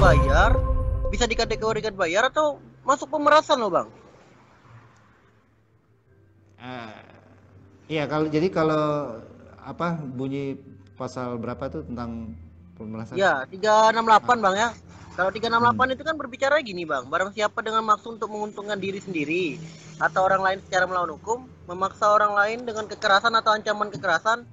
bayar, bisa dikategorikan bayar atau masuk pemerasan loh bang? Eh, iya kalau apa bunyi pasal berapa tuh tentang pemerasan? Ya, 368 Ah, bang ya. Kalau tiga enam hmm, delapan itu kan berbicara gini bang, barang siapa dengan maksud untuk menguntungkan diri sendiri atau orang lain secara melawan hukum, memaksa orang lain dengan kekerasan atau ancaman kekerasan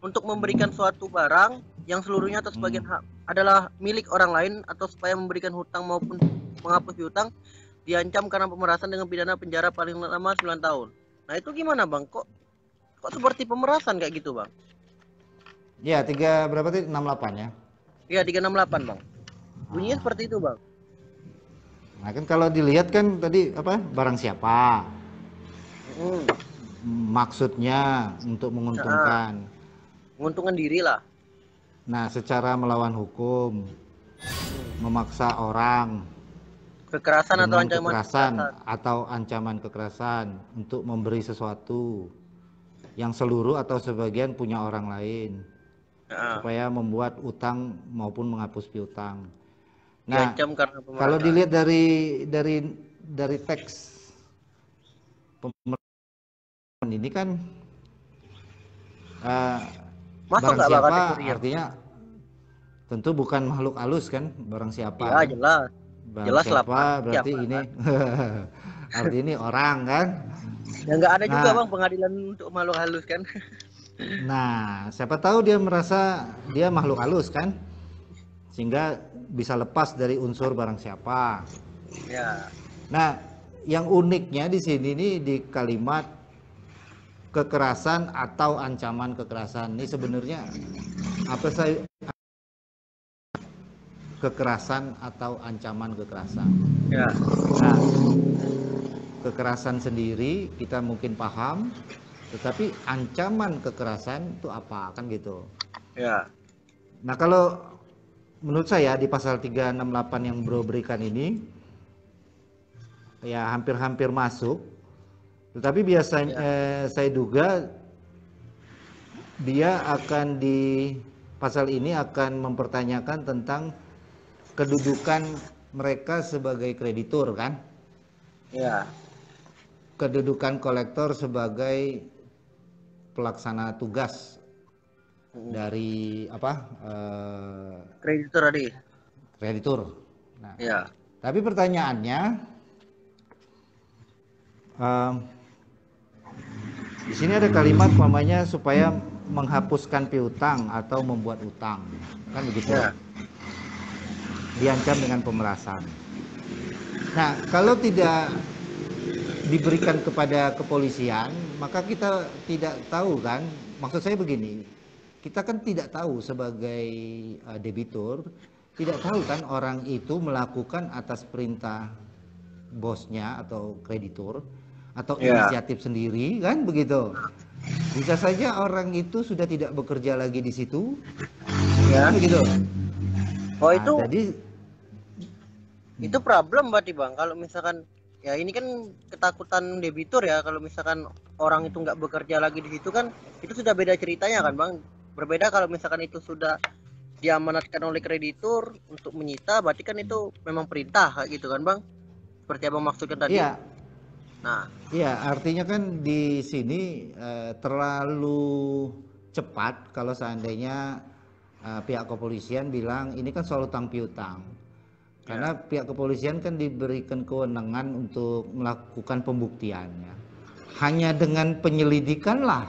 untuk memberikan suatu barang yang seluruhnya atau sebagian hmm. hak adalah milik orang lain atau supaya memberikan hutang maupun menghapus hutang diancam karena pemerasan dengan pidana penjara paling lama 9 tahun. Nah itu gimana bang? Kok seperti pemerasan kayak gitu bang? Ya tiga berapa tadi 68 ya. Ya 368 bang. Bunyinya Ah, seperti itu bang. nah kan kalau dilihat kan tadi apa barang siapa, Hmm. maksudnya untuk Nah, menguntungkan. menguntungkan diri lah. Nah secara melawan hukum, Hmm. memaksa orang Kekerasan atau dengan ancaman kekerasan kekerasan. atau ancaman kekerasan untuk memberi sesuatu yang seluruh atau sebagian punya orang lain Nah, supaya membuat utang maupun menghapus piutang. Nah, diancam karena kalau pemerasan. dilihat dari teks pemerintahan ini kan eh, Masuk barang nggak bang siapa kategorinya? artinya tentu bukan makhluk halus kan barang siapa Ya kan. jelas. Barang Jelas lah siapa pasti berarti siapa ini kan. arti ini orang kan. Ya nggak ada juga Nah, bang pengadilan untuk makhluk halus kan. nah, siapa tahu dia merasa dia makhluk halus kan, sehingga bisa lepas dari unsur barang siapa. Ya. Nah, yang uniknya di sini nih di kalimat kekerasan atau ancaman kekerasan ini sebenarnya apa saya kekerasan atau ancaman kekerasan. Ya. Nah, kekerasan sendiri kita mungkin paham, tetapi ancaman kekerasan itu apa kan gitu. Ya. Nah, kalau menurut saya di pasal 368 yang Bro berikan ini ya hampir-hampir masuk. Tetapi biasanya Ya. saya duga dia akan di pasal ini akan mempertanyakan tentang kedudukan mereka sebagai kreditur kan. Ya. Kedudukan kolektor sebagai pelaksana tugas Hmm. dari apa Kreditur tadi. kreditur. Nah, Ya. tapi pertanyaannya eh, di sini ada kalimat namanya supaya menghapuskan piutang atau membuat utang. Kan begitu. Ya. Diancam dengan pemerasan. Nah, kalau tidak diberikan kepada kepolisian, maka kita tidak tahu kan. Maksud saya begini, kita kan tidak tahu sebagai debitur, tidak tahu kan orang itu melakukan atas perintah bosnya atau kreditur atau Ya. inisiatif sendiri kan begitu. Bisa saja orang itu sudah tidak bekerja lagi di situ, kan Ya. begitu. Oh Nah, itu jadi itu problem berarti bang. Kalau misalkan ya ini kan ketakutan debitur ya. Kalau misalkan orang itu nggak bekerja lagi di situ kan itu sudah beda ceritanya kan bang. Berbeda kalau misalkan itu sudah diamanatkan oleh kreditur untuk menyita, berarti kan itu memang perintah kayak gitu kan bang. Seperti abang maksudkan tadi. iya, Nah, iya, artinya kan di sini terlalu cepat kalau seandainya pihak kepolisian bilang ini kan soal utang piutang. Karena ya, pihak kepolisian kan diberikan kewenangan untuk melakukan pembuktiannya. Hanya dengan penyelidikan lah,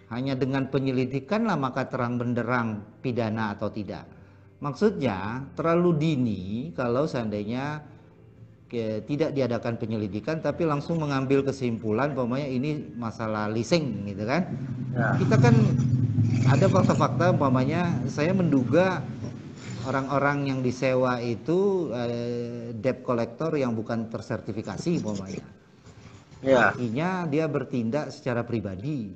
hanya dengan penyelidikan lah maka terang benderang pidana atau tidak. Maksudnya terlalu dini kalau seandainya tidak diadakan penyelidikan tapi langsung mengambil kesimpulan umpamanya ini masalah leasing gitu kan. ya, Kita kan ada fakta-fakta umpamanya saya menduga orang-orang yang disewa itu debt collector yang bukan tersertifikasi umpamanya. ya, Artinya dia bertindak secara pribadi.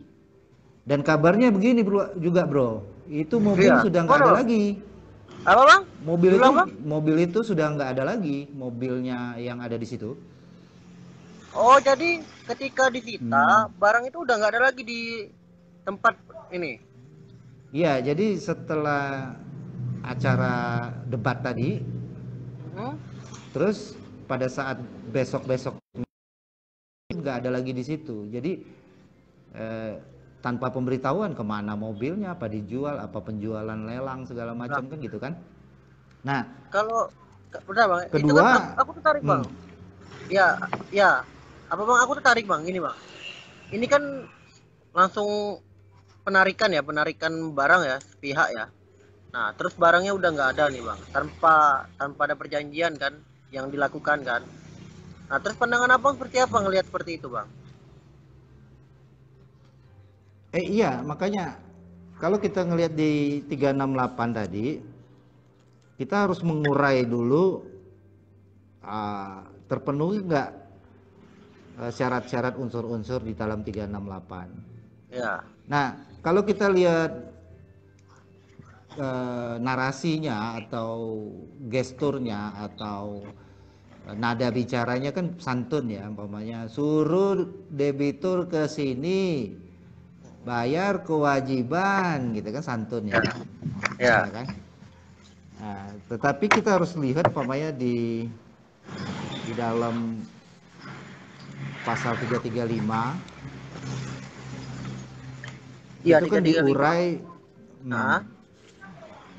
Dan kabarnya begini bro, juga bro, itu mobil iya. sudah nggak Mana ada bang? lagi. Apa bang? Mobil itu Diulang bang? mobil itu sudah nggak ada lagi mobilnya yang ada di situ. Oh jadi ketika disita Hmm. barang itu udah nggak ada lagi di tempat ini. Iya, jadi setelah acara debat tadi, Hmm? terus pada saat besok-besok nggak ada lagi di situ. Jadi tanpa pemberitahuan kemana mobilnya, apa dijual, apa penjualan lelang segala Nah, macam kan gitu kan. Nah, kalau udah bang, itu kan kedua, aku tertarik bang. Ya, ya. Apa bang? Aku tertarik bang. Ini bang. Ini kan langsung penarikan barang ya, sepihak ya. Nah, terus barangnya udah nggak ada nih bang, tanpa ada perjanjian kan, yang dilakukan kan. Nah, terus pandangan abang seperti apa ngelihat seperti itu bang? iya makanya kalau kita ngelihat di 368 tadi, kita harus mengurai dulu terpenuhi nggak syarat-syarat unsur-unsur di dalam 368. Ya, Nah, kalau kita lihat narasinya atau gesturnya atau nada bicaranya kan santun ya, umpamanya suruh debitur ke sini bayar kewajiban gitu kan, santun ya, ya ya, kan. Nah, tetapi kita harus lihat umpamanya di dalam pasal 335 iya itu tiga kan tiga lima. Ah,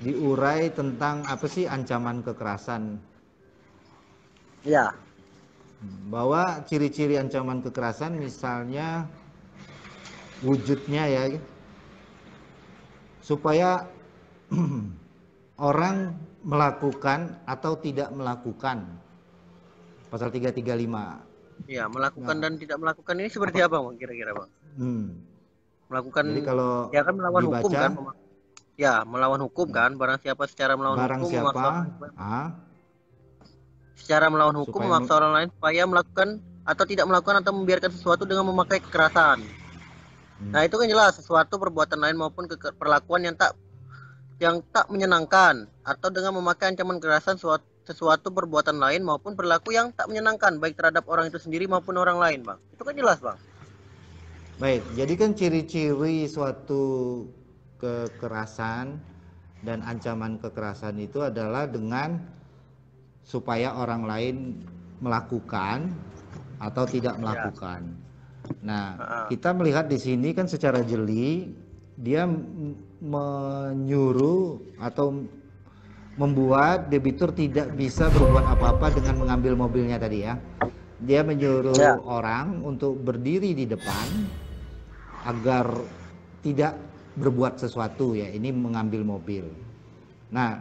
diurai tentang apa sih ancaman kekerasan, ya, bahwa ciri-ciri ancaman kekerasan misalnya wujudnya ya, supaya orang melakukan atau tidak melakukan, pasal 335. ya melakukan Nah, dan tidak melakukan ini seperti apa bang? Kira-kira bang? hmm, Melakukan, jadi kalau ya kan melawan hukum kan? dibaca, Ya, melawan hukum kan? Barang siapa secara melawan barang hukum memaksa orang siapa lain, ah, secara melawan hukum supaya memaksa orang lain supaya melakukan atau tidak melakukan atau membiarkan sesuatu dengan memakai kekerasan. Nah, itu kan jelas sesuatu perbuatan lain maupun perlakuan yang tak menyenangkan atau dengan memakai ancaman kekerasan sesuatu perbuatan lain maupun perilaku yang tak menyenangkan baik terhadap orang itu sendiri maupun orang lain, Bang. Itu kan jelas, Bang. baik, jadi kan ciri-ciri suatu kekerasan dan ancaman kekerasan itu adalah dengan supaya orang lain melakukan atau tidak Ya. melakukan. Nah, Heeh. kita melihat di sini kan secara jeli dia menyuruh atau membuat debitur tidak bisa berbuat apa-apa dengan mengambil mobilnya tadi ya. Dia Ya. menyuruh orang untuk berdiri di depan agar tidak berbuat sesuatu ya, ini mengambil mobil. Nah,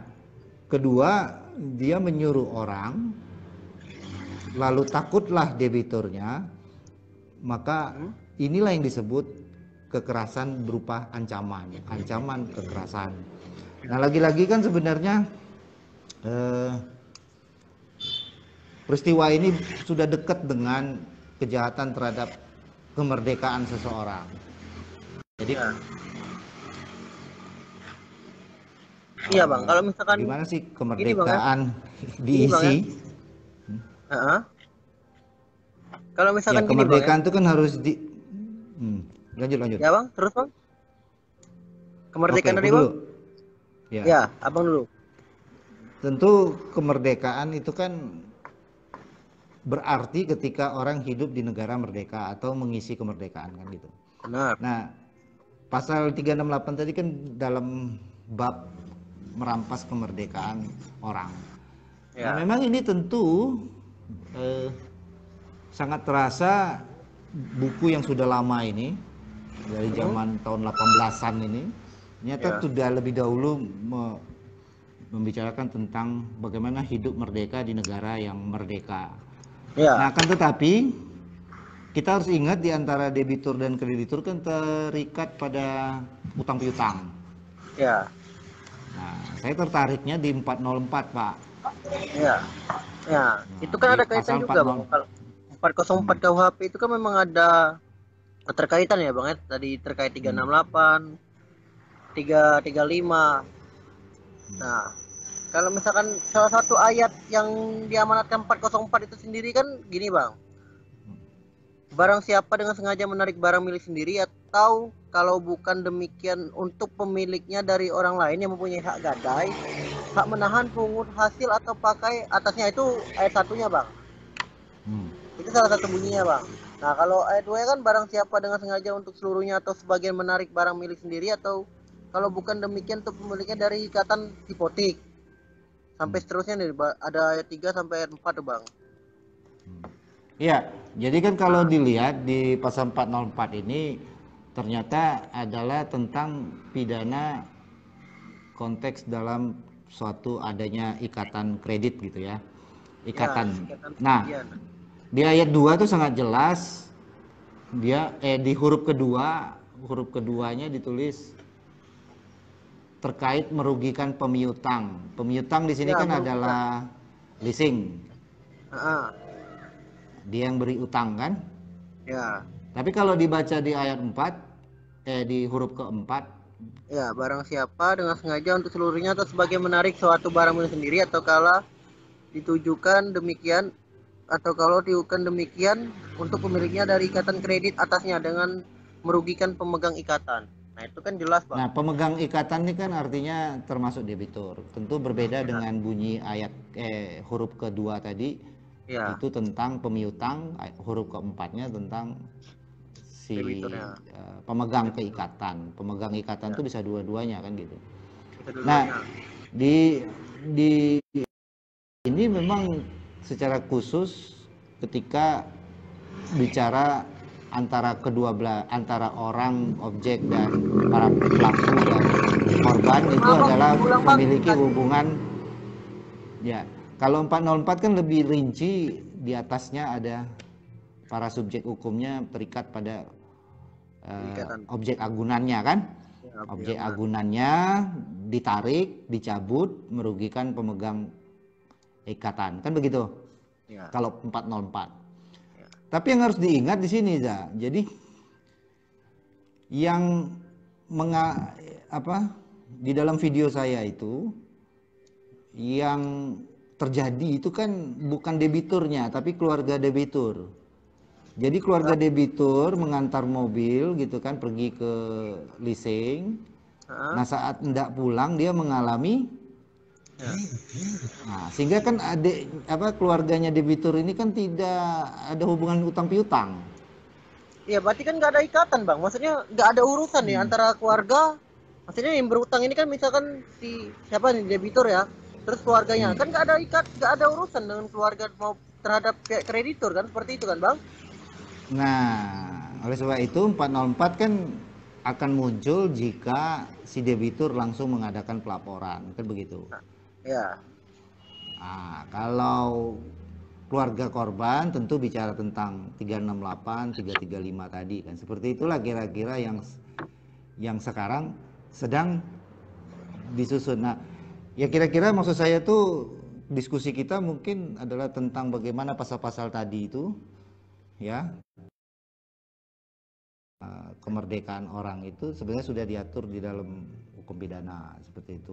kedua, dia menyuruh orang, lalu takutlah debiturnya, maka inilah yang disebut kekerasan berupa ancaman kekerasan. Nah, lagi-lagi kan sebenarnya peristiwa ini sudah dekat dengan kejahatan terhadap kemerdekaan seseorang. Jadi Ya. Iya, Bang. Kalau misalkan gimana sih ini, Bang ya. kemerdekaan Ini, Bang ya. diisi? Heeh. Kalau Ya misalkan gini, Bang ya. kemerdekaan itu kan harus lanjut. Ya, Bang. Terus, Bang. Oke, Kemerdekaan aku tadi, Bang? dulu. Ya, Ya, Abang dulu. tentu kemerdekaan itu kan berarti ketika orang hidup di negara merdeka atau mengisi kemerdekaan kan gitu. Benar. Nah, pasal 368 tadi kan dalam bab merampas kemerdekaan orang. Nah, Ya. memang ini tentu sangat terasa buku yang sudah lama ini dari zaman tahun 18-an ini ternyata Ya. sudah lebih dahulu membicarakan tentang bagaimana hidup merdeka di negara yang merdeka. Ya. Nah, akan tetapi kita harus ingat di antara debitur dan kreditur kan terikat pada utang piutang. Ya. Nah, saya tertariknya di 404, Pak. Ya. Ya. Nah, Itu kan di ada kaitan pasal juga, Bang. Kalau 404 KUHP itu kan memang ada keterkaitan ya, Bang ya. Tadi terkait 368, 335. Nah, kalau misalkan salah satu ayat yang diamanatkan 404 itu sendiri kan gini, Bang. Barang siapa dengan sengaja menarik barang milik sendiri atau kalau bukan demikian untuk pemiliknya dari orang lain yang mempunyai hak gadai hak menahan pungut hasil atau pakai atasnya itu ayat satunya bang. Itu salah satu bunyinya bang. Nah kalau ayat 2 kan barang siapa dengan sengaja untuk seluruhnya atau sebagian menarik barang milik sendiri atau kalau bukan demikian untuk pemiliknya dari ikatan hipotek. Sampai seterusnya nih ada ayat 3 sampai ayat 4 tuh bang. Iya, jadi kan kalau dilihat di pasal 404 ini ternyata adalah tentang pidana konteks dalam suatu adanya ikatan kredit gitu ya. Ikatan. Nah, di ayat 2 itu sangat jelas dia di huruf keduanya ditulis terkait merugikan pemiutang. Pemiutang di sini Ya, kan merugikan. adalah leasing. Dia yang beri utang kan? Ya. Tapi kalau dibaca di ayat 4 di huruf keempat, Ya, barang siapa dengan sengaja untuk seluruhnya atau sebagai menarik suatu barang milik sendiri atau kala ditujukan demikian atau kalau diukan demikian untuk pemiliknya dari ikatan kredit atasnya dengan merugikan pemegang ikatan. Nah, itu kan jelas, Bang. nah pemegang ikatan ini kan artinya termasuk debitur. Tentu berbeda dengan bunyi ayat huruf kedua tadi. Ya. Itu tentang pemiutang, huruf keempatnya tentang si pemegang keikatan. Pemegang ikatan itu bisa dua-duanya kan gitu. Nah, di ini memang secara khusus ketika bicara antara antara orang, objek dan para pelaku dan korban itu adalah memiliki hubungan ya. Kalau 404 kan lebih rinci, di atasnya ada para subjek hukumnya terikat pada objek agunannya kan? Objek agunannya ditarik, dicabut, merugikan pemegang ikatan, kan begitu? Ya. Kalau 404. Ya. Tapi yang harus diingat di sini, Za. Jadi yang di dalam video saya itu yang terjadi itu kan bukan debiturnya, tapi keluarga debitur. Jadi keluarga debitur mengantar mobil gitu kan pergi ke leasing. Nah, saat hendak pulang dia mengalami nah, sehingga kan keluarganya debitur ini kan tidak ada hubungan utang piutang. Iya, berarti kan nggak ada ikatan, Bang. Maksudnya nggak ada urusan nih antara keluarga. Maksudnya yang berutang ini kan misalkan si siapa nih debitur ya, terus keluarganya kan nggak ada urusan dengan keluarga mau terhadap kreditur kan, seperti itu kan, Bang? Nah, oleh sebab itu 404 kan akan muncul jika si debitur langsung mengadakan pelaporan, kan begitu. Ya. Nah, kalau keluarga korban tentu bicara tentang 368, 335 tadi kan. Seperti itulah kira-kira yang sekarang sedang disusun. Nah, ya kira-kira maksud saya tuh diskusi kita mungkin adalah tentang bagaimana pasal-pasal tadi itu ya kemerdekaan orang itu sebenarnya sudah diatur di dalam hukum pidana seperti itu.